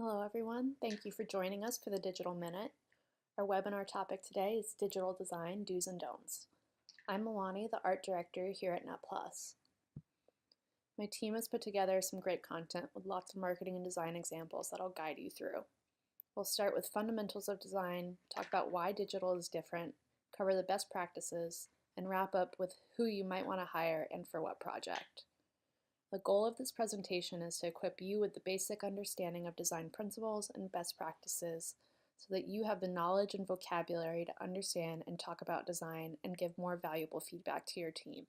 Hello everyone, thank you for joining us for the Digital Minute. Our webinar topic today is Digital Design Do's and Don'ts. I'm Milani, the Art Director here at NetPlus. My team has put together some great content with lots of marketing and design examples that I'll guide you through. We'll start with fundamentals of design, talk about why digital is different, cover the best practices, and wrap up with who you might want to hire and for what project. The goal of this presentation is to equip you with the basic understanding of design principles and best practices so that you have the knowledge and vocabulary to understand and talk about design and give more valuable feedback to your team.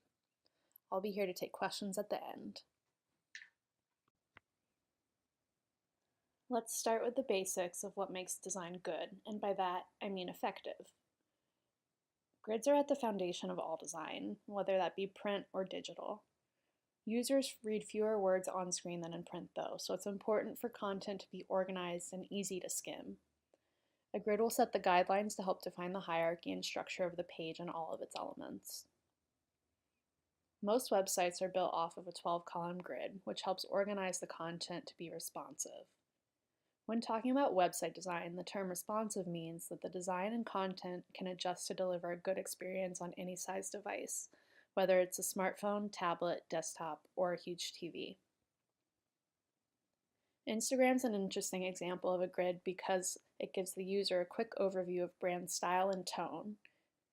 I'll be here to take questions at the end. Let's start with the basics of what makes design good, and by that I mean effective. Grids are at the foundation of all design, whether that be print or digital. Users read fewer words on screen than in print though, so it's important for content to be organized and easy to skim. A grid will set the guidelines to help define the hierarchy and structure of the page and all of its elements. Most websites are built off of a 12-column grid, which helps organize the content to be responsive. When talking about website design, the term responsive means that the design and content can adjust to deliver a good experience on any size device, whether it's a smartphone, tablet, desktop, or a huge TV. Instagram's an interesting example of a grid because it gives the user a quick overview of brand style and tone.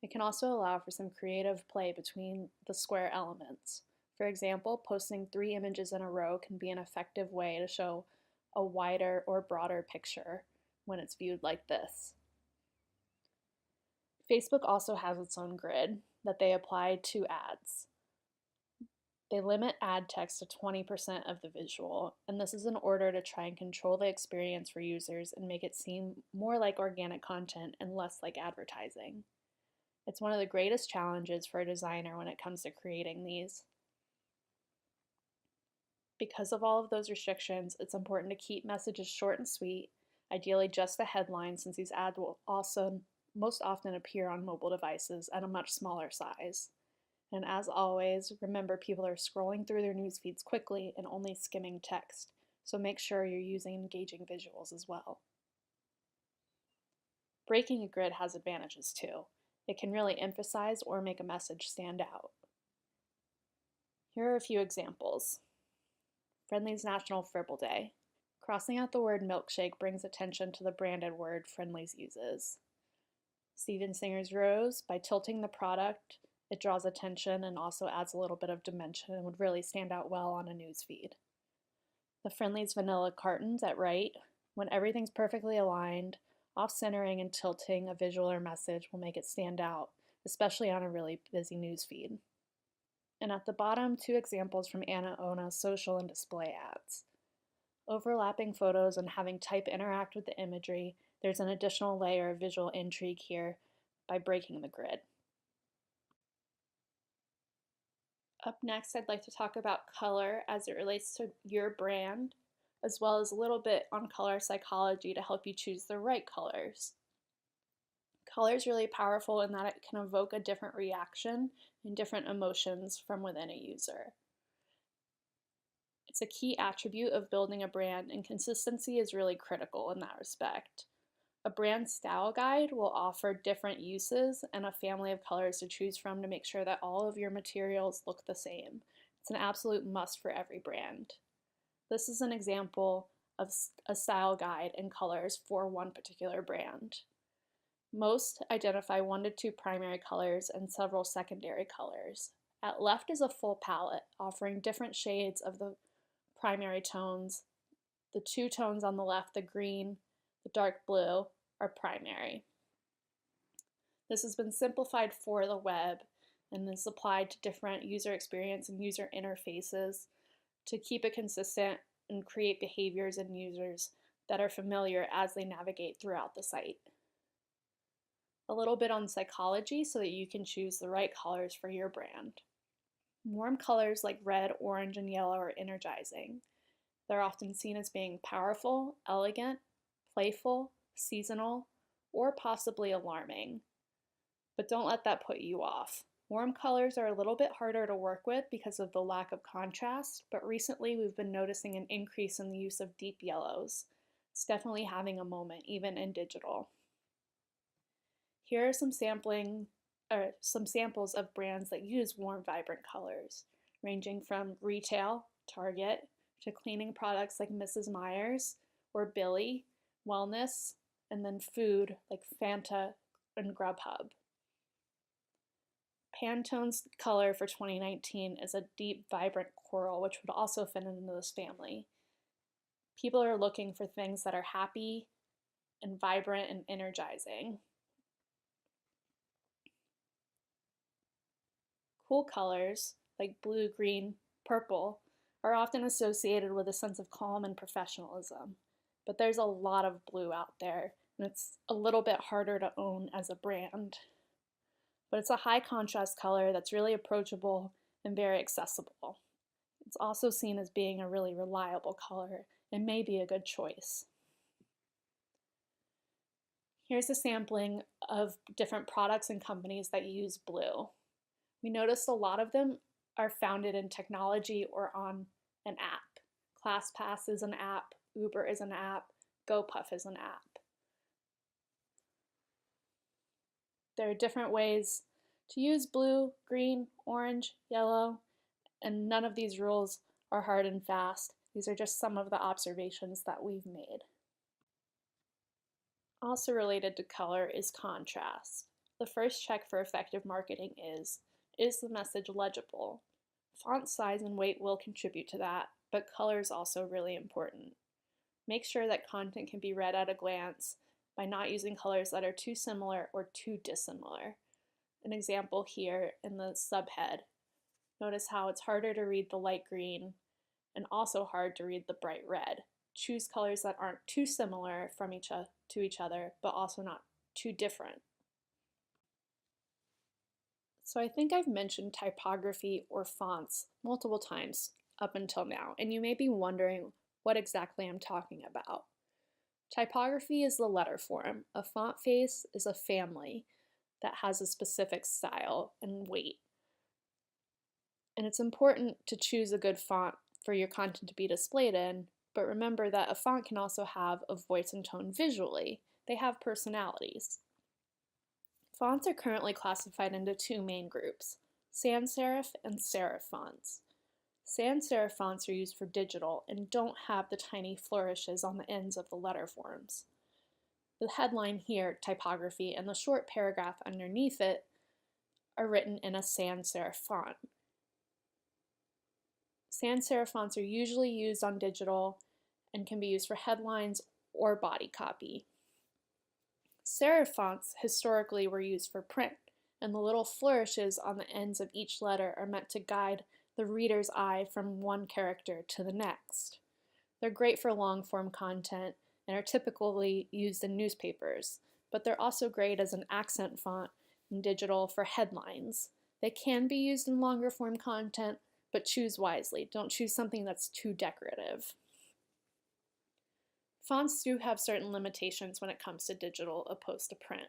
It can also allow for some creative play between the square elements. For example, posting 3 images in a row can be an effective way to show a wider or broader picture when it's viewed like this. Facebook also has its own grid that they apply to ads. They limit ad text to 20% of the visual, and this is in order to try and control the experience for users and make it seem more like organic content and less like advertising. It's one of the greatest challenges for a designer when it comes to creating these. Because of all of those restrictions, it's important to keep messages short and sweet, ideally just the headline, since these ads will also most often appear on mobile devices at a much smaller size. And as always, remember people are scrolling through their news feeds quickly and only skimming text, so make sure you're using engaging visuals as well. Breaking a grid has advantages too. It can really emphasize or make a message stand out. Here are a few examples. Friendly's National Fribble Day. Crossing out the word milkshake brings attention to the branded word Friendly's uses. Steven Singer's Rose, by tilting the product, it draws attention and also adds a little bit of dimension and would really stand out well on a news feed. The Friendly's Vanilla Cartons at right, when everything's perfectly aligned, off-centering and tilting a visual or message will make it stand out, especially on a really busy news feed. And at the bottom, 2 examples from Anna Ona's social and display ads. Overlapping photos and having type interact with the imagery, there's an additional layer of visual intrigue here by breaking the grid. Up next, I'd like to talk about color as it relates to your brand, as well as a little bit on color psychology to help you choose the right colors. Color is really powerful in that it can evoke a different reaction and different emotions from within a user. It's a key attribute of building a brand, and consistency is really critical in that respect. A brand style guide will offer different uses and a family of colors to choose from to make sure that all of your materials look the same. It's an absolute must for every brand. This is an example of a style guide and colors for one particular brand. Most identify 1 to 2 primary colors and several secondary colors. At left is a full palette offering different shades of the primary tones. The 2 tones on the left, the green, the dark blue, are primary. This has been simplified for the web and is applied to different user experience and user interfaces to keep it consistent and create behaviors in users that are familiar as they navigate throughout the site. A little bit on psychology so that you can choose the right colors for your brand. Warm colors like red, orange, and yellow are energizing. They're often seen as being powerful, elegant, playful, seasonal, or possibly alarming. But don't let that put you off. Warm colors are a little bit harder to work with because of the lack of contrast, but recently we've been noticing an increase in the use of deep yellows. It's definitely having a moment, even in digital. Here are some samples of brands that use warm, vibrant colors, ranging from retail, Target, to cleaning products like Mrs. Meyer's or Billy, wellness, and then food like Fanta and Grubhub. Pantone's color for 2019 is a deep, vibrant coral, which would also fit into this family. People are looking for things that are happy and vibrant and energizing. Cool colors, like blue, green, purple, are often associated with a sense of calm and professionalism. But there's a lot of blue out there, and it's a little bit harder to own as a brand. But it's a high contrast color that's really approachable and very accessible. It's also seen as being a really reliable color and may be a good choice. Here's a sampling of different products and companies that use blue. We noticed a lot of them are founded in technology or on an app. ClassPass is an app, Uber is an app, GoPuff is an app. There are different ways to use blue, green, orange, yellow, and none of these rules are hard and fast. These are just some of the observations that we've made. Also related to color is contrast. The first check for effective marketing is the message legible? Font size and weight will contribute to that, but color is also really important. Make sure that content can be read at a glance by not using colors that are too similar or too dissimilar. An example here in the subhead. Notice how it's harder to read the light green and also hard to read the bright red. Choose colors that aren't too similar to each other, but also not too different. So I think I've mentioned typography or fonts multiple times up until now, and you may be wondering what exactly I'm talking about. Typography is the letter form. A font face is a family that has a specific style and weight. And it's important to choose a good font for your content to be displayed in, but remember that a font can also have a voice and tone visually. They have personalities. Fonts are currently classified into two main groups, sans serif and serif fonts. Sans serif fonts are used for digital and don't have the tiny flourishes on the ends of the letter forms. The headline here, typography, and the short paragraph underneath it are written in a sans serif font. Sans serif fonts are usually used on digital and can be used for headlines or body copy. Serif fonts historically were used for print, and the little flourishes on the ends of each letter are meant to guide the reader's eye from one character to the next. They're great for long-form content and are typically used in newspapers, but they're also great as an accent font in digital for headlines. They can be used in longer form content, but choose wisely. Don't choose something that's too decorative. Fonts do have certain limitations when it comes to digital opposed to print.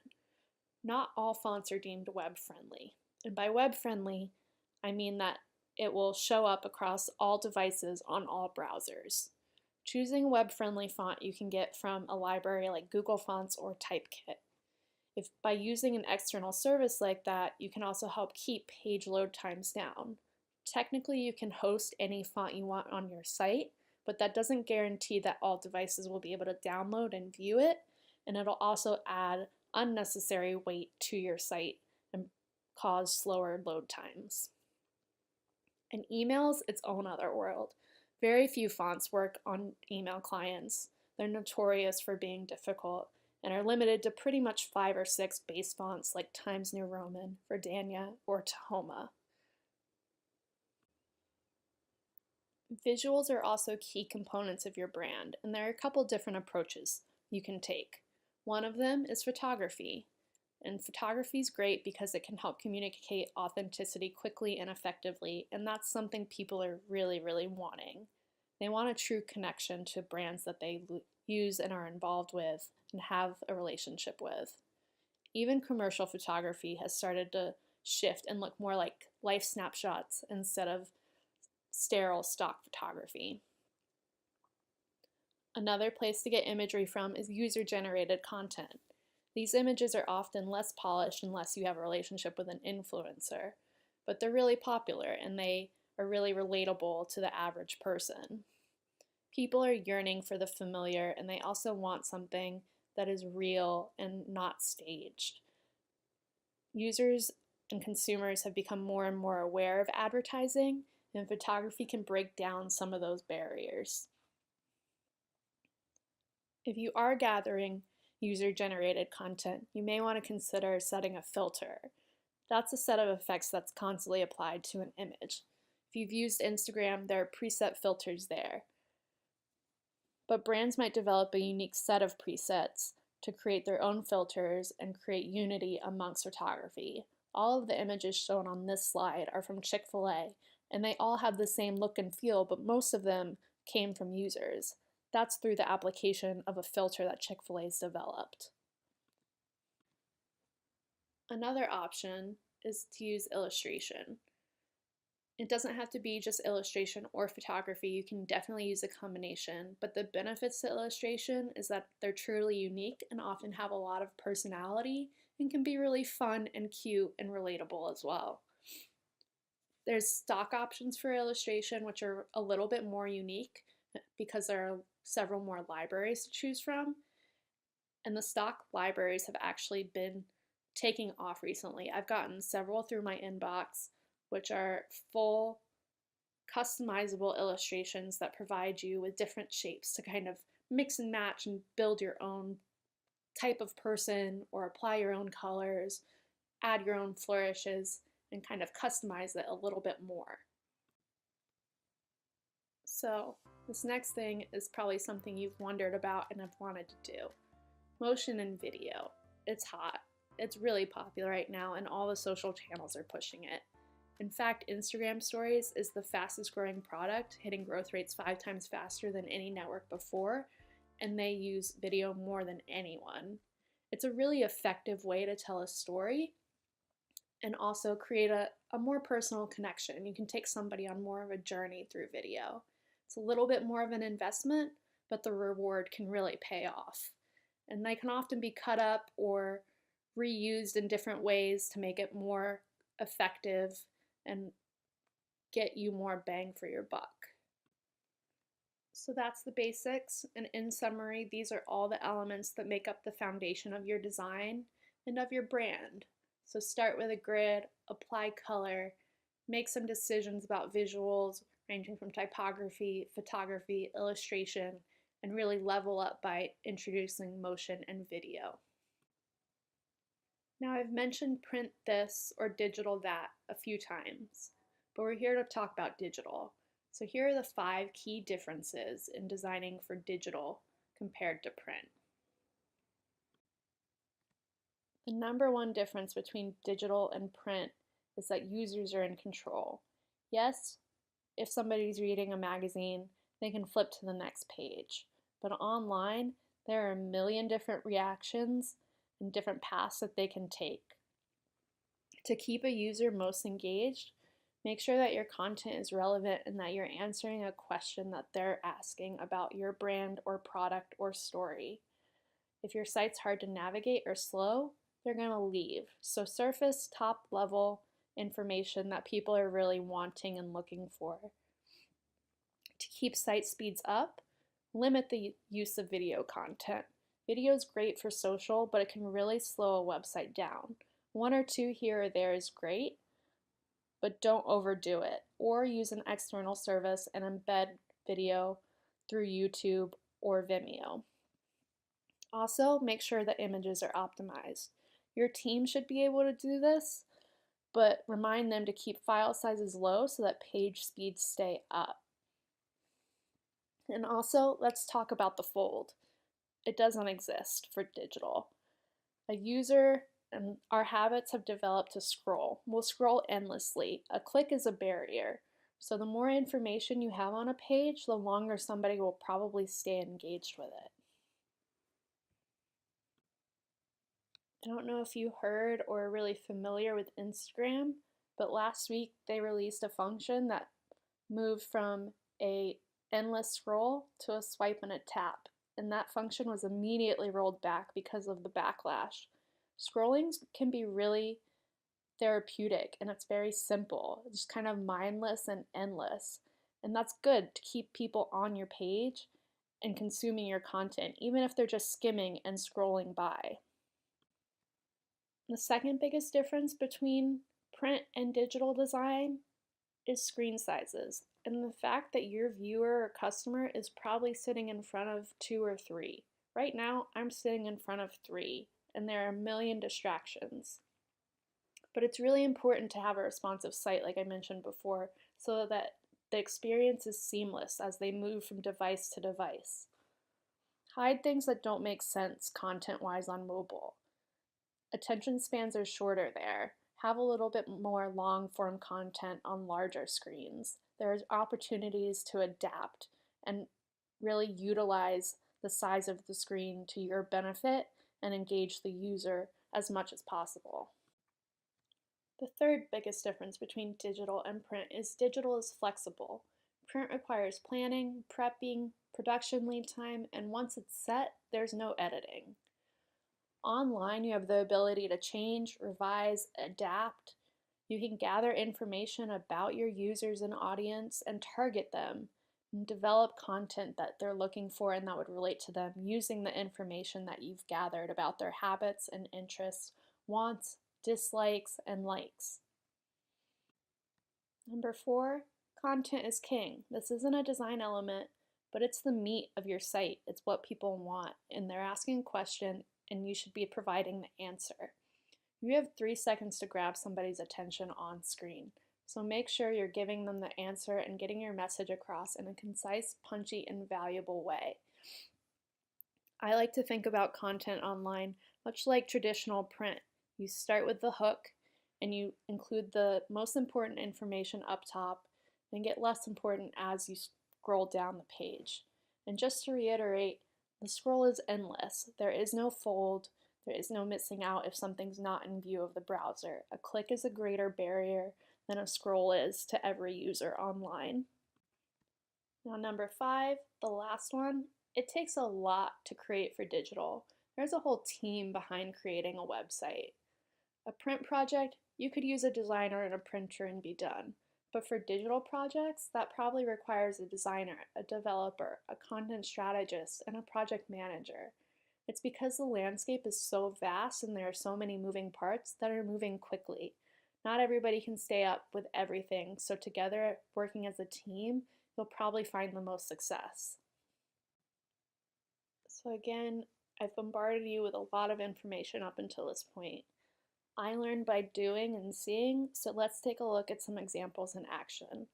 Not all fonts are deemed web-friendly. And by web-friendly, I mean that it will show up across all devices on all browsers. Choosing a web-friendly font you can get from a library like Google Fonts or Typekit. If by using an external service like that, you can also help keep page load times down. Technically, you can host any font you want on your site, but that doesn't guarantee that all devices will be able to download and view it, and it'll also add unnecessary weight to your site and cause slower load times. And email's its own other world. Very few fonts work on email clients. They're notorious for being difficult and are limited to pretty much 5 or 6 base fonts like Times New Roman, Verdania, or Tahoma. Visuals are also key components of your brand, and there are a couple different approaches you can take. One of them is photography. And photography is great because it can help communicate authenticity quickly and effectively, and that's something people are really wanting. They want a true connection to brands that they use and are involved with and have a relationship with. Even commercial photography has started to shift and look more like life snapshots instead of sterile stock photography. Another place to get imagery from is user-generated content. These images are often less polished unless you have a relationship with an influencer, but they're really popular and they are really relatable to the average person. People are yearning for the familiar, and they also want something that is real and not staged. Users and consumers have become more and more aware of advertising, and photography can break down some of those barriers. If you are gathering user-generated content, you may want to consider setting a filter. That's a set of effects that's constantly applied to an image. If you've used Instagram, there are preset filters there. But brands might develop a unique set of presets to create their own filters and create unity amongst photography. All of the images shown on this slide are from Chick-fil-A, and they all have the same look and feel, but most of them came from users. That's through the application of a filter that Chick-fil-A's developed. Another option is to use illustration. It doesn't have to be just illustration or photography. You can definitely use a combination, but the benefits to illustration is that they're truly unique and often have a lot of personality and can be really fun and cute and relatable as well. There's stock options for illustration, which are a little bit more unique because there are several more libraries to choose from. And the stock libraries have actually been taking off recently. I've gotten several through my inbox, which are full customizable illustrations that provide you with different shapes to kind of mix and match and build your own type of person or apply your own colors, add your own flourishes, and kind of customize it a little bit more. So this next thing is probably something you've wondered about and have wanted to do. Motion and video. It's hot. It's really popular right now, and all the social channels are pushing it. In fact, Instagram Stories is the fastest growing product, hitting growth rates 5 times faster than any network before, and they use video more than anyone. It's a really effective way to tell a story and also create a more personal connection. You can take somebody on more of a journey through video. It's a little bit more of an investment, but the reward can really pay off. And they can often be cut up or reused in different ways to make it more effective and get you more bang for your buck. So that's the basics, and in summary, these are all the elements that make up the foundation of your design and of your brand. So start with a grid, apply color, make some decisions about visuals ranging from typography, photography, illustration, and really level up by introducing motion and video. Now, I've mentioned print this or digital that a few times, but we're here to talk about digital. So here are the 5 key differences in designing for digital compared to print. The number one difference between digital and print is that users are in control. Yes, if somebody's reading a magazine, they can flip to the next page, but online, there are a million different reactions and different paths that they can take. To keep a user most engaged, make sure that your content is relevant and that you're answering a question that they're asking about your brand or product or story. If your site's hard to navigate or slow, they're going to leave. So surface top level information that people are really wanting and looking for. To keep site speeds up, limit the use of video content. Video is great for social, but it can really slow a website down. 1 or 2 here or there is great, but don't overdo it. Or use an external service and embed video through YouTube or Vimeo. Also, make sure the images are optimized. Your team should be able to do this, but remind them to keep file sizes low so that page speeds stay up. And also, let's talk about the fold. It doesn't exist for digital. A user and our habits have developed to scroll. We'll scroll endlessly. A click is a barrier. So the more information you have on a page, the longer somebody will probably stay engaged with it. I don't know if you heard or are really familiar with Instagram, but last week they released a function that moved from a endless scroll to a swipe and a tap. and that function was immediately rolled back because of the backlash. Scrolling can be really therapeutic and it's very simple, it's just kind of mindless and endless. And that's good to keep people on your page and consuming your content, even if they're just skimming and scrolling by. The second biggest difference between print and digital design is screen sizes and the fact that your viewer or customer is probably sitting in front of two or three. Right now, I'm sitting in front of three, and there are a million distractions. But it's really important to have a responsive site, like I mentioned before, so that the experience is seamless as they move from device to device. Hide things that don't make sense content-wise on mobile. Attention spans are shorter there. Have a little bit more long-form content on larger screens. There's opportunities to adapt and really utilize the size of the screen to your benefit and engage the user as much as possible. The third biggest difference between digital and print is digital is flexible. Print requires planning, prepping, production lead time, and once it's set, there's no editing. Online, you have the ability to change, revise, adapt. You can gather information about your users and audience and target them and develop content that they're looking for and that would relate to them using the information that you've gathered about their habits and interests, wants, dislikes, and likes. Number 4, content is king. This isn't a design element, but it's the meat of your site. It's what people want, and they're asking a question, and you should be providing the answer. You have 3 seconds to grab somebody's attention on screen, so make sure you're giving them the answer and getting your message across in a concise, punchy, and valuable way. I like to think about content online much like traditional print. You start with the hook, and you include the most important information up top, then get less important as you scroll down the page. And just to reiterate, the scroll is endless. There is no fold, there is no missing out if something's not in view of the browser. A click is a greater barrier than a scroll is to every user online. Now number 5, the last one, it takes a lot to create for digital. There's a whole team behind creating a website. A print project, you could use a designer and a printer and be done. But for digital projects, that probably requires a designer, a developer, a content strategist, and a project manager. It's because the landscape is so vast and there are so many moving parts that are moving quickly. Not everybody can stay up with everything, so together, working as a team, you'll probably find the most success. So again, I've bombarded you with a lot of information up until this point. I learned by doing and seeing, so let's take a look at some examples in action.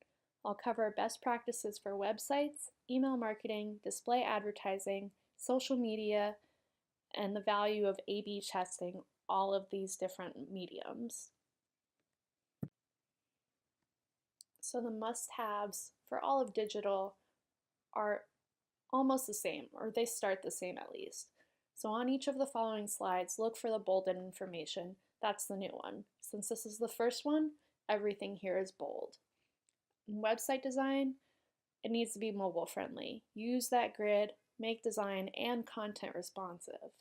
I'll cover best practices for websites, email marketing, display advertising, social media, and the value of A/B testing all of these different mediums. So the must-haves for all of digital are almost the same, or they start the same at least. So on each of the following slides, look for the bolded information. That's the new one. Since this is the first one, everything here is bold. In website design, it needs to be mobile friendly. Use that grid, make design and content responsive.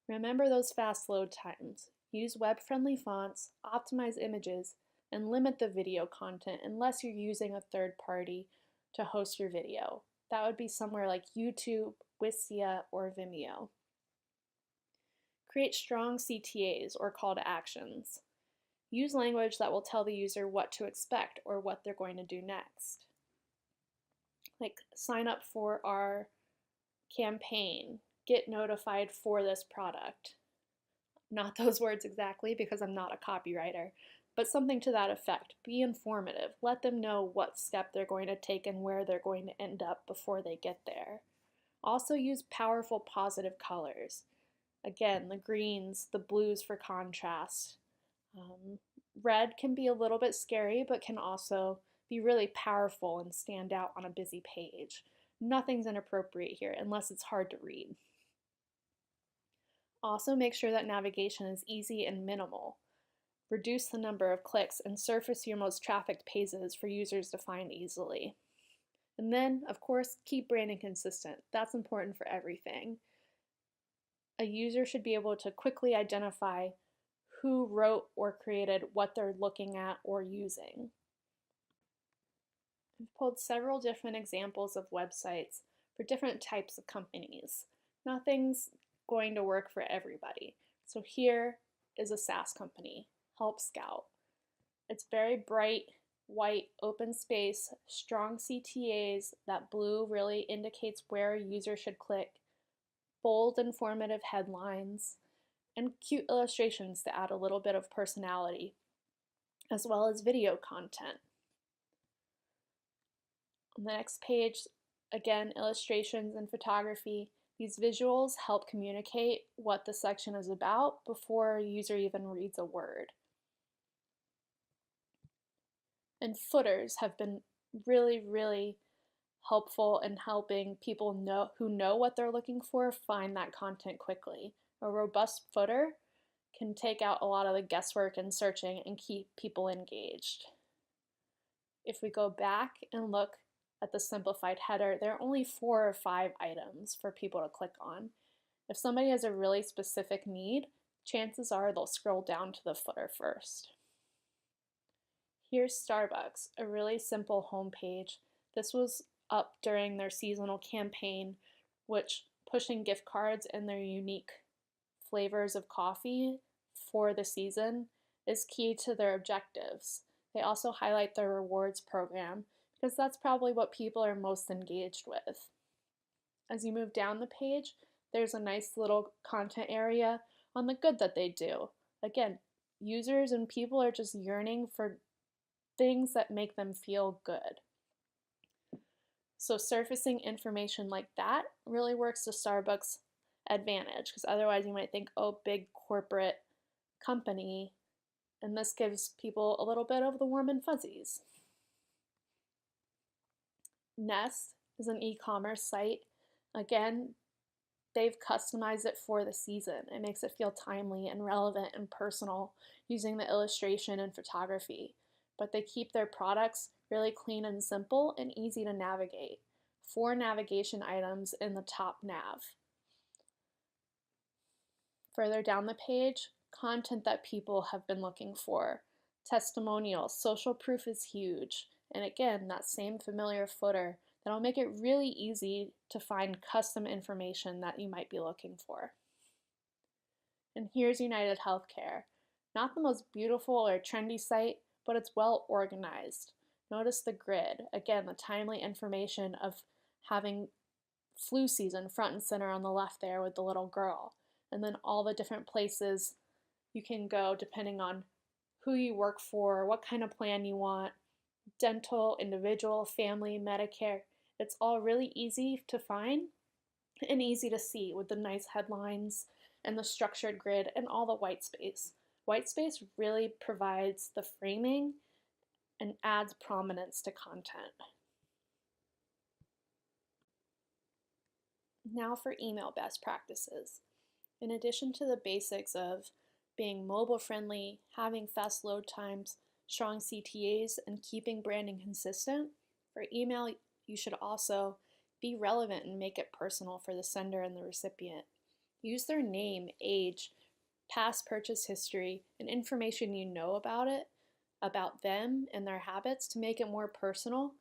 Remember those fast load times. Use web-friendly fonts, optimize images, and limit the video content unless you're using a third party to host your video. That would be somewhere like YouTube, Wistia, or Vimeo. Create strong CTAs or call to actions. Use language that will tell the user what to expect or what they're going to do next. Like sign up for our campaign, get notified for this product. Not those words exactly because I'm not a copywriter, but something to that effect. Be informative. Let them know what step they're going to take and where they're going to end up before they get there. Also use powerful positive colors. Again, the greens, the blues for contrast. Red can be a little bit scary, but can also be really powerful and stand out on a busy page. Nothing's inappropriate here unless it's hard to read. Also make sure that navigation is easy and minimal. Reduce the number of clicks and surface your most trafficked pages for users to find easily. And then, of course, keep branding consistent. That's important for everything. A user should be able to quickly identify who wrote or created what they're looking at or using. I've pulled several different examples of websites for different types of companies. Nothing's going to work for everybody. So here is a SaaS company, Help Scout. It's very bright, white, open space, strong CTAs. That blue really indicates where a user should click, bold, informative headlines, and cute illustrations to add a little bit of personality, as well as video content. On the next page, again, illustrations and photography. These visuals help communicate what the section is about before a user even reads a word. And footers have been really helpful in helping people who know what they're looking for find that content quickly. A robust footer can take out a lot of the guesswork in searching and keep people engaged. If we go back and look at the simplified header, there are only 4 or 5 items for people to click on. If somebody has a really specific need, chances are they'll scroll down to the footer first. Here's Starbucks, a really simple homepage. This was up during their seasonal campaign, which pushing gift cards and their unique flavors of coffee for the season is key to their objectives. They also highlight their rewards program because that's probably what people are most engaged with. As you move down the page, there's a nice little content area on the good that they do. Again, users and people are just yearning for things that make them feel good. So surfacing information like that really works to Starbucks' advantage, because otherwise you might think, oh, big corporate company, and this gives people a little bit of the warm and fuzzies. Nest is an e-commerce site. Again, they've customized it for the season. It makes it feel timely and relevant and personal using the illustration and photography. But they keep their products really clean and simple and easy to navigate. 4 navigation items in the top nav. Further down the page, content that people have been looking for. Testimonials, social proof is huge. And again, that same familiar footer that'll make it really easy to find custom information that you might be looking for. And here's United Healthcare. Not the most beautiful or trendy site, but it's well organized. Notice the grid. Again, the timely information of having flu season front and center on the left there with the little girl. And then all the different places you can go depending on who you work for, what kind of plan you want, dental, individual, family, Medicare. It's all really easy to find and easy to see with the nice headlines and the structured grid and all the white space. White space really provides the framing and adds prominence to content. Now for email best practices. In addition to the basics of being mobile friendly, having fast load times, strong CTAs, and keeping branding consistent, for email you should also be relevant and make it personal for the sender and the recipient. Use their name, age, past purchase history, and information you know about them and their habits to make it more personal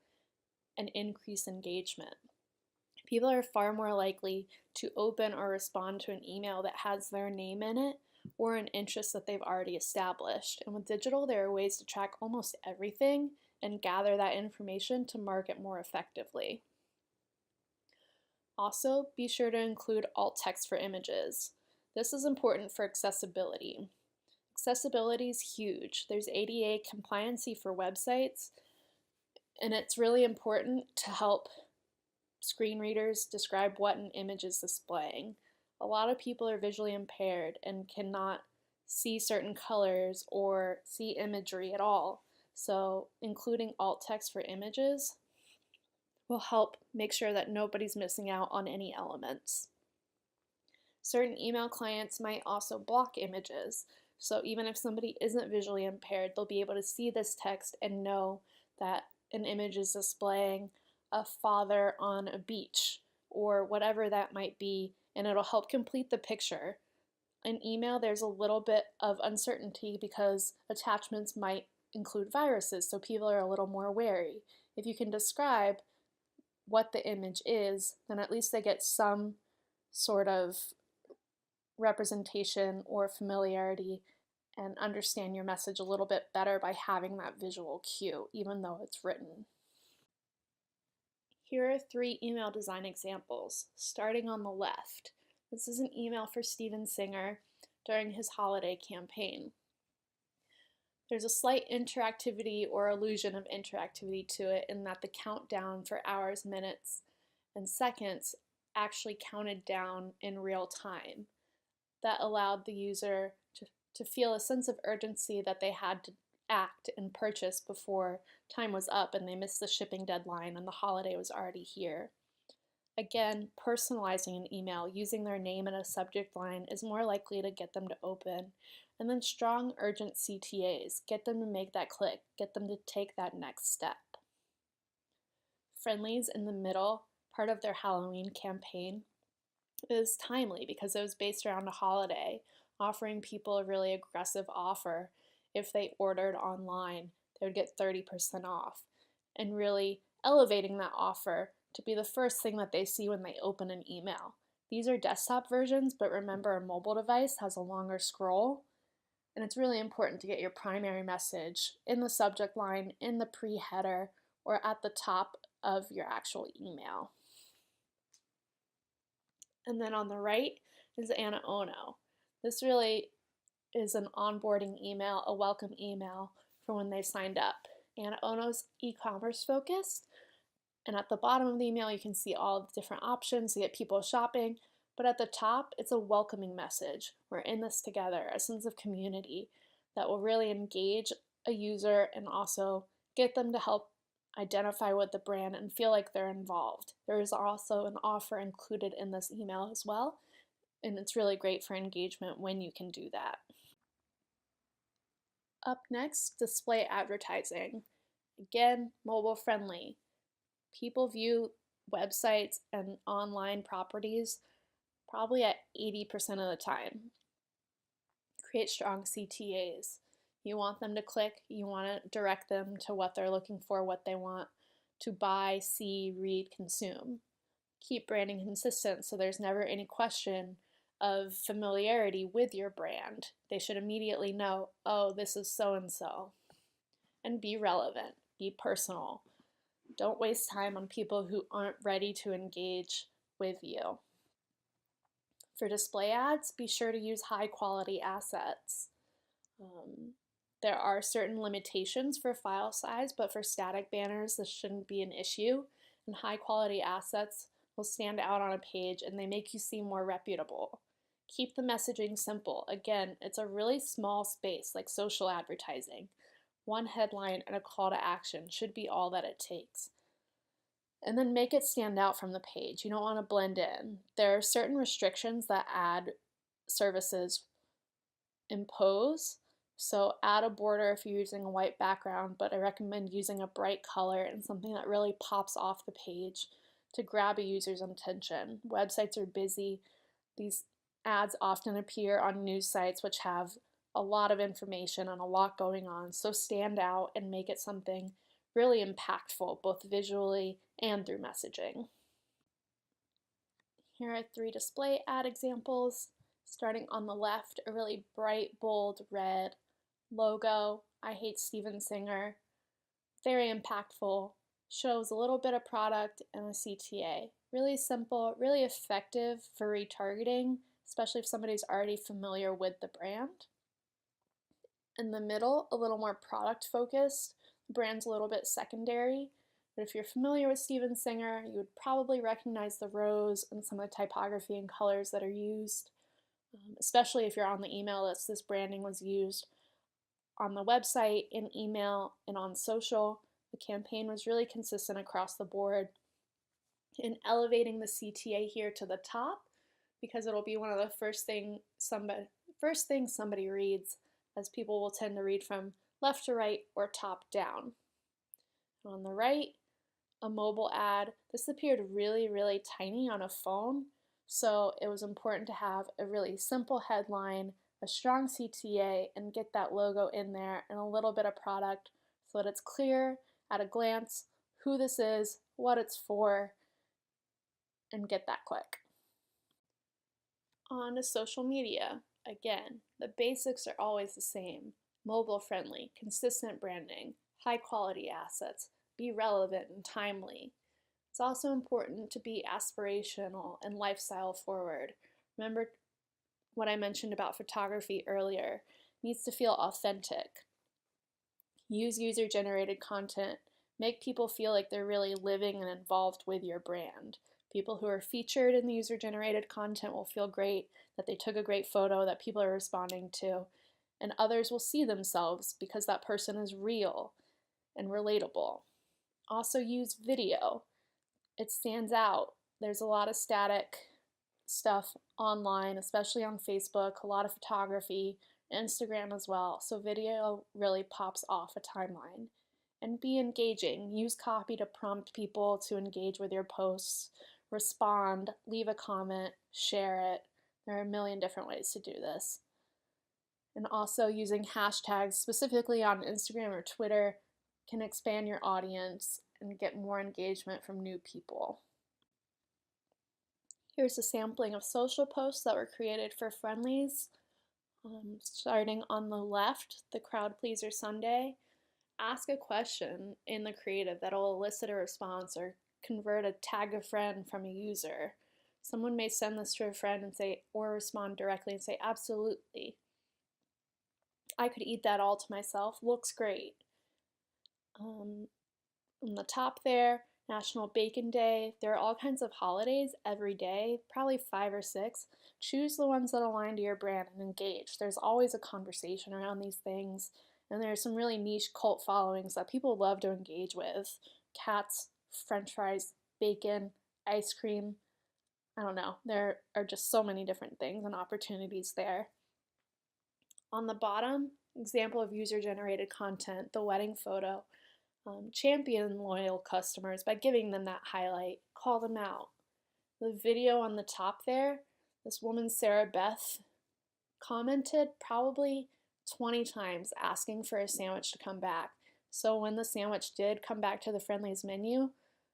and increase engagement. People are far more likely to open or respond to an email that has their name in it or an interest that they've already established. And with digital, there are ways to track almost everything and gather that information to market more effectively. Also, be sure to include alt text for images. This is important for accessibility. Accessibility is huge. There's ADA compliancy for websites, and it's really important to help screen readers describe what an image is displaying. A lot of people are visually impaired and cannot see certain colors or see imagery at all. So including alt text for images will help make sure that nobody's missing out on any elements. Certain email clients might also block images. So even if somebody isn't visually impaired, they'll be able to see this text and know that an image is displaying a father on a beach or whatever that might be, and it'll help complete the picture. In email, there's a little bit of uncertainty because attachments might include viruses, so people are a little more wary. If you can describe what the image is, then at least they get some sort of representation or familiarity and understand your message a little bit better by having that visual cue, even though it's written. Here are 3 email design examples, starting on the left. This is an email for Steven Singer during his holiday campaign. There's a slight interactivity or illusion of interactivity to it in that the countdown for hours, minutes, and seconds actually counted down in real time. That allowed the user to feel a sense of urgency that they had to act and purchase before time was up and they missed the shipping deadline and the holiday was already here. Again, personalizing an email using their name in a subject line is more likely to get them to open. And then strong, urgent CTAs, get them to make that click, get them to take that next step. Friendlies in the middle, part of their Halloween campaign, is timely because it was based around a holiday, offering people a really aggressive offer. If they ordered online, they would get 30% off, and really elevating that offer to be the first thing that they see when they open an email. These are desktop versions, but remember a mobile device has a longer scroll, and it's really important to get your primary message in the subject line, in the pre-header, or at the top of your actual email. And then on the right is Anna Ono. This really is an onboarding email, a welcome email for when they signed up. Anna Ono's e-commerce focused, and at the bottom of the email you can see all the different options to get people shopping, but at the top it's a welcoming message. We're in this together, a sense of community that will really engage a user and also get them to help identify with the brand and feel like they're involved. There is also an offer included in this email as well, and it's really great for engagement when you can do that. Up next, display advertising. Again, mobile friendly. People view websites and online properties probably at 80% of the time. Create strong CTAs. You want them to click, you want to direct them to what they're looking for, what they want to buy, see, read, consume. Keep branding consistent so there's never any question of familiarity with your brand. They should immediately know, oh, this is so-and-so. And be relevant, be personal. Don't waste time on people who aren't ready to engage with you. For display ads, be sure to use high quality assets. There are certain limitations for file size, but for static banners, this shouldn't be an issue. And high quality assets will stand out on a page and they make you seem more reputable. Keep the messaging simple. Again, it's a really small space like social advertising. One headline and a call to action should be all that it takes. And then make it stand out from the page. You don't want to blend in. There are certain restrictions that ad services impose. So add a border if you're using a white background, but I recommend using a bright color and something that really pops off the page to grab a user's attention. Websites are busy. These ads often appear on news sites which have a lot of information and a lot going on, so stand out and make it something really impactful, both visually and through messaging. Here are 3 display ad examples. Starting on the left, a really bright, bold red logo, I hate Steven Singer. Very impactful, shows a little bit of product and a CTA. Really simple, really effective for retargeting, especially if somebody's already familiar with the brand. In the middle, a little more product focused. The brand's a little bit secondary, but if you're familiar with Steven Singer, you would probably recognize the rose and some of the typography and colors that are used. Especially if you're on the email list, this branding was used on the website, in email, and on social. The campaign was really consistent across the board. In elevating the CTA here to the top, because it'll be one of the first things somebody reads, as people will tend to read from left to right or top down. On the right, a mobile ad. This appeared really, really tiny on a phone, so it was important to have a really simple headline, a strong CTA, and get that logo in there and a little bit of product so that it's clear at a glance who this is, what it's for, and get that quick. On to social media. Again, the basics are always the same. Mobile friendly, consistent branding, high quality assets, be relevant and timely. It's also important to be aspirational and lifestyle forward. Remember what I mentioned about photography earlier. It needs to feel authentic. Use user generated content. Make people feel like they're really living and involved with your brand. People who are featured in the user generated content will feel great that they took a great photo that people are responding to, and others will see themselves because that person is real and relatable. Also use video. It stands out. There's a lot of static stuff online, especially on Facebook, a lot of photography, Instagram as well. So video really pops off a timeline. And be engaging. Use copy to prompt people to engage with your posts, respond, leave a comment, share it. There are a million different ways to do this. And also using hashtags, specifically on Instagram or Twitter, can expand your audience and get more engagement from new people. Here's a sampling of social posts that were created for Friendly's. Starting on the left, the Crowd Pleaser Sunday. Ask a question in the creative that'll elicit a response or convert a tag a friend from a user. Someone may send this to a friend and say, or respond directly and say, absolutely. I could eat that all to myself. Looks great. On the top there, National Bacon Day. There are all kinds of holidays every day, probably 5 or 6. Choose the ones that align to your brand and engage. There's always a conversation around these things, and there are some really niche cult followings that people love to engage with. Cats, french fries, bacon, ice cream. I don't know. There are just so many different things and opportunities there. On the bottom, example of user-generated content, the wedding photo. Champion loyal customers by giving them that highlight. Call them out. The video on the top there, this woman, Sarah Beth, commented probably 20 times asking for a sandwich to come back. So when the sandwich did come back to the Friendly's menu,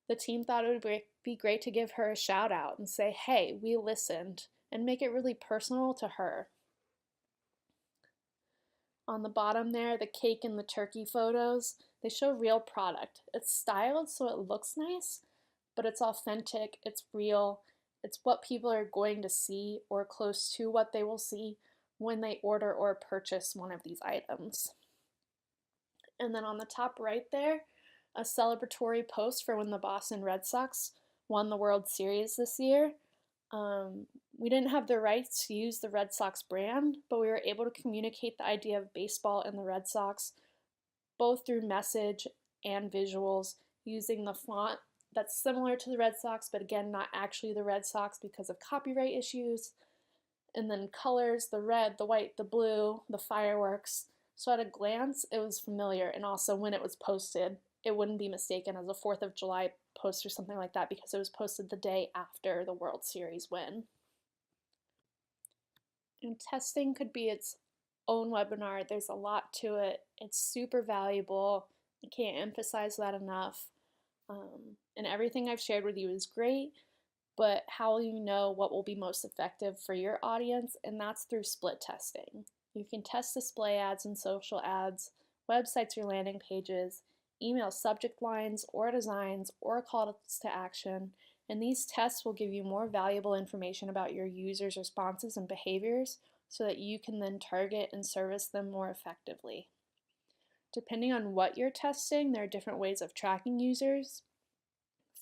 the team thought it would be great to give her a shout out and say, hey, we listened, and make it really personal to her. On the bottom there, the cake and the turkey photos, they show real product. It's styled so it looks nice, but it's authentic, it's real, it's what people are going to see or close to what they will see when they order or purchase one of these items. And then on the top right there, a celebratory post for when the Boston Red Sox won the World Series this year. We didn't have the rights to use the Red Sox brand, but we were able to communicate the idea of baseball and the Red Sox both through message and visuals using the font that's similar to the Red Sox, but again, not actually the Red Sox because of copyright issues. And then colors, the red, the white, the blue, the fireworks. So at a glance, it was familiar, and also when it was posted, it wouldn't be mistaken as a 4th of July post or something like that because it was posted the day after the World Series win. And testing could be its own webinar. There's a lot to it. It's super valuable. I can't emphasize that enough. And everything I've shared with you is great, but how will you know what will be most effective for your audience? And that's through split testing. You can test display ads and social ads, websites or landing pages, email subject lines or designs or calls to action, and these tests will give you more valuable information about your users' responses and behaviors so that you can then target and service them more effectively. Depending on what you're testing, there are different ways of tracking users.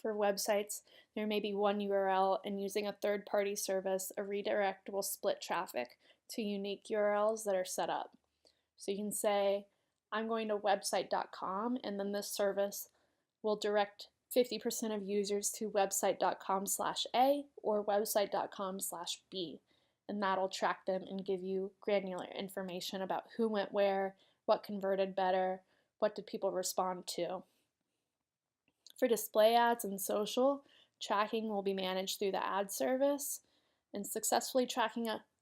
For websites, there may be one URL, and using a third-party service, a redirect will split traffic to unique URLs that are set up. So you can say, I'm going to website.com, and then this service will direct 50% of users to website.com/A or website.com/B, and that'll track them and give you granular information about who went where, what converted better, what did people respond to. For display ads and social, tracking will be managed through the ad service, and successfully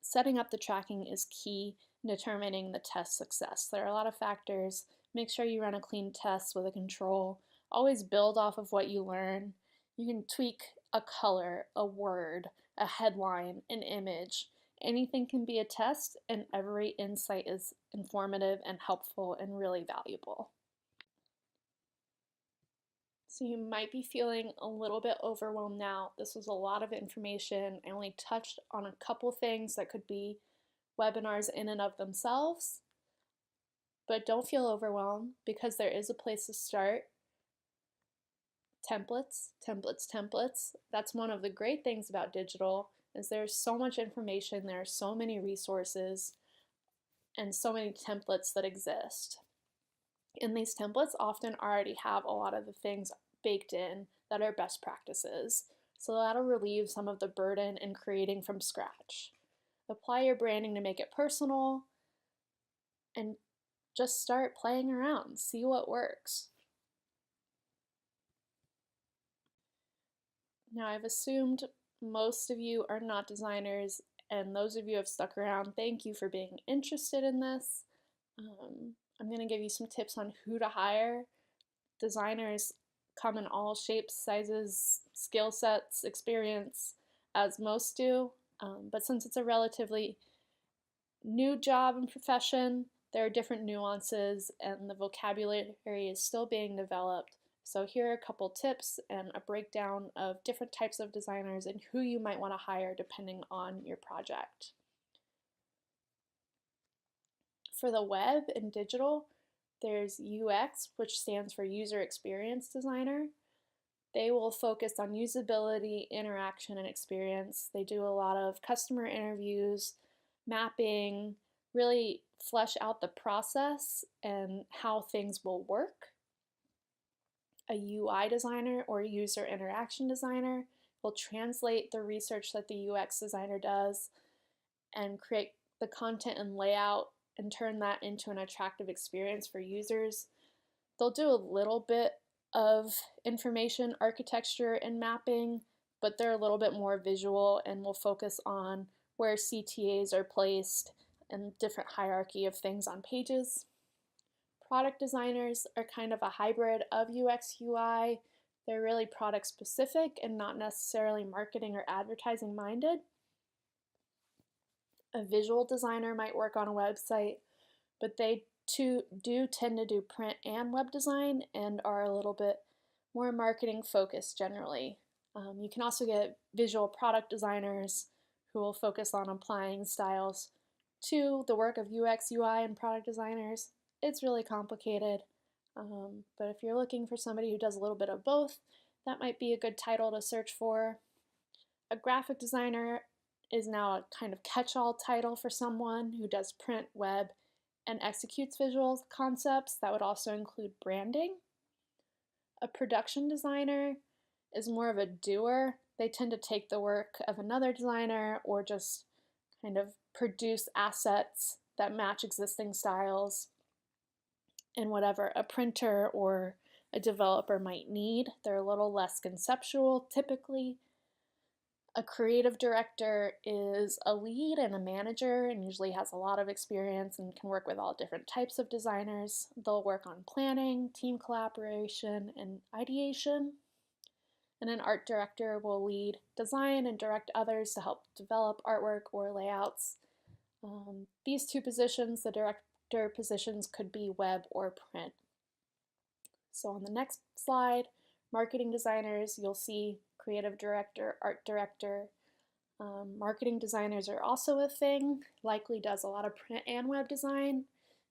setting up the tracking is key in determining the test success. There are a lot of factors. Make sure you run a clean test with a control. Always build off of what you learn. You can tweak a color, a word, a headline, an image. Anything can be a test, and every insight is informative and helpful and really valuable. So you might be feeling a little bit overwhelmed now. This was a lot of information. I only touched on a couple things that could be webinars in and of themselves. But don't feel overwhelmed because there is a place to start. Templates, templates, templates. That's one of the great things about digital is there's so much information, there are so many resources, and so many templates that exist. And these templates often already have a lot of the things baked in that are best practices. So that'll relieve some of the burden in creating from scratch. Apply your branding to make it personal and just start playing around, see what works. Now, I've assumed most of you are not designers, and those of you who have stuck around, thank you for being interested in this. I'm going to give you some tips on who to hire. Designers come in all shapes, sizes, skill sets, experience, as most do. But since it's a relatively new job and profession, there are different nuances, and the vocabulary is still being developed. So here are a couple tips and a breakdown of different types of designers and who you might want to hire depending on your project. For the web and digital, there's UX, which stands for User Experience Designer. They will focus on usability, interaction, and experience. They do a lot of customer interviews, mapping, really flesh out the process and how things will work. A UI designer or user interaction designer will translate the research that the UX designer does and create the content and layout and turn that into an attractive experience for users. They'll do a little bit of information architecture and mapping, but they're a little bit more visual and will focus on where CTAs are placed and different hierarchy of things on pages. Product designers are kind of a hybrid of UX UI. They're really product specific and not necessarily marketing or advertising minded. A visual designer might work on a website, but they too do tend to do print and web design and are a little bit more marketing focused generally. You can also get visual product designers who will focus on applying styles to the work of UX, UI, and product designers. It's really complicated, but if you're looking for somebody who does a little bit of both, that might be a good title to search for. A graphic designer is now a kind of catch-all title for someone who does print, web, and executes visual concepts. That would also include branding. A production designer is more of a doer. They tend to take the work of another designer or just kind of produce assets that match existing styles and whatever a printer or a developer might need. They're a little less conceptual typically. A creative director is a lead and a manager and usually has a lot of experience and can work with all different types of designers. They'll work on planning, team collaboration, and ideation. And an art director will lead design and direct others to help develop artwork or layouts. These two positions, the director positions, could be web or print. So on the next slide, marketing designers, you'll see creative director, art director. Marketing designers are also a thing, likely does a lot of print and web design,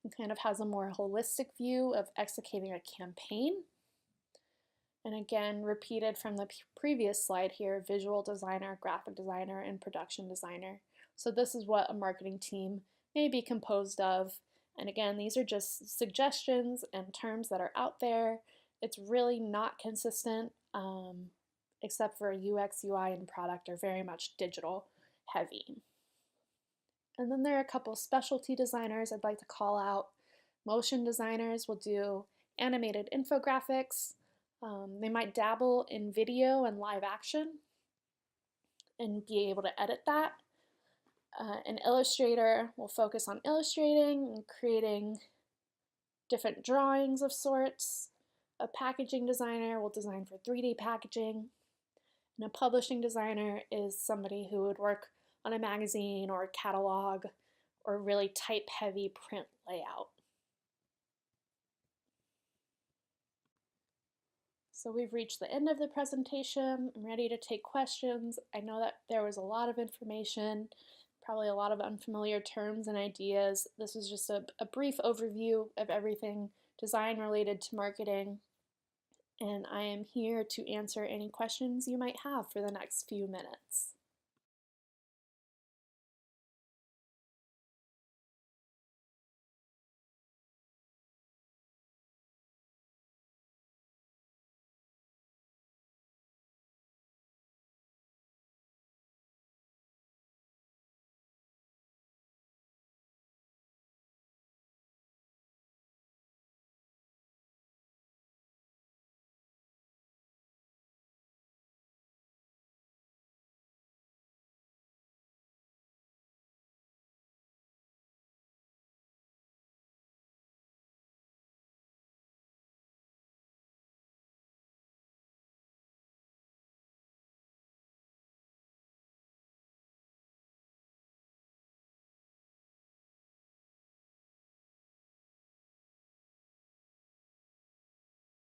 and kind of has a more holistic view of executing a campaign. And again, repeated from the previous slide here, visual designer, graphic designer, and production designer. So this is what a marketing team may be composed of. And again, these are just suggestions and terms that are out there. It's really not consistent, except for UX, UI, and product are very much digital heavy. And then there are a couple specialty designers I'd like to call out. Motion designers will do animated infographics. They might dabble in video and live action and be able to edit that. An illustrator will focus on illustrating and creating different drawings of sorts. A packaging designer will design for 3D packaging. And a publishing designer is somebody who would work on a magazine or a catalog or really type-heavy print layout. So we've reached the end of the presentation. I'm ready to take questions. I know that there was a lot of information, probably a lot of unfamiliar terms and ideas. This was just a brief overview of everything design related to marketing, and I am here to answer any questions you might have for the next few minutes.